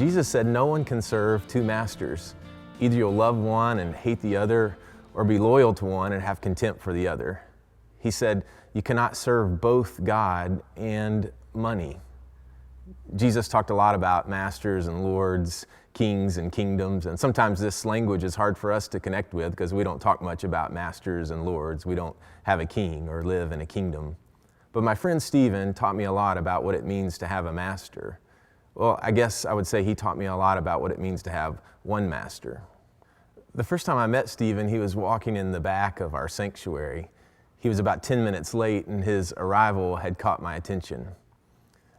Jesus said no one can serve two masters. Either you'll love one and hate the other, or be loyal to one and have contempt for the other. He said you cannot serve both God and money. Jesus talked a lot about masters and lords, kings and kingdoms, and sometimes this language is hard for us to connect with because we don't talk much about masters and lords. We don't have a king or live in a kingdom. But my friend Stephen taught me a lot about what it means to have a master. Well, I guess I would say he taught me a lot about what it means to have one master. The first time I met Stephen, he was walking in the back of our sanctuary. He was about 10 minutes late, and his arrival had caught my attention.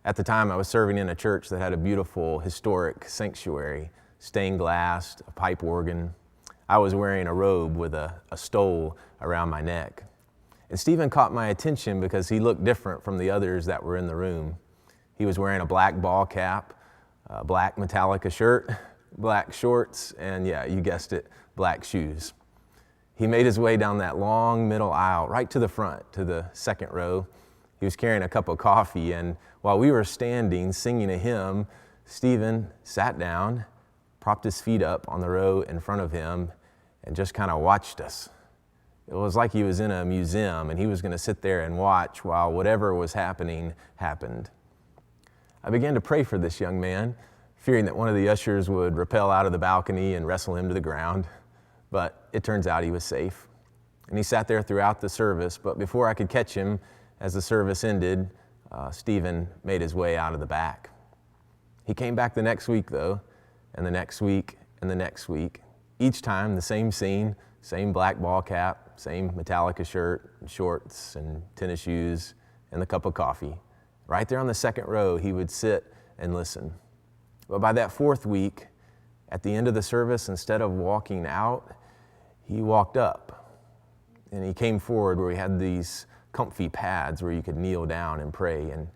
At the time, I was serving in a church that had a beautiful, historic sanctuary, stained glass, a pipe organ. I was wearing a robe with a stole around my neck. And Stephen caught my attention because he looked different from the others that were in the room. He was wearing a black ball cap, a black Metallica shirt, black shorts, and yeah, you guessed it, black shoes. He made his way down that long middle aisle, right to the front, to the second row. He was carrying a cup of coffee, and while we were standing singing a hymn, Stephen sat down, propped his feet up on the row in front of him, and just kind of watched us. It was like he was in a museum, and he was going to sit there and watch while whatever was happening happened. I began to pray for this young man, fearing that one of the ushers would rappel out of the balcony and wrestle him to the ground. But it turns out he was safe. And he sat there throughout the service, but before I could catch him, as the service ended, Stephen made his way out of the back. He came back the next week, though, and the next week, and the next week. Each time, the same scene, same black ball cap, same Metallica shirt, and shorts, and tennis shoes, and the cup of coffee. Right there on the second row, he would sit and listen. But by that fourth week, at the end of the service, instead of walking out, he walked up. And he came forward where we had these comfy pads where you could kneel down and pray. And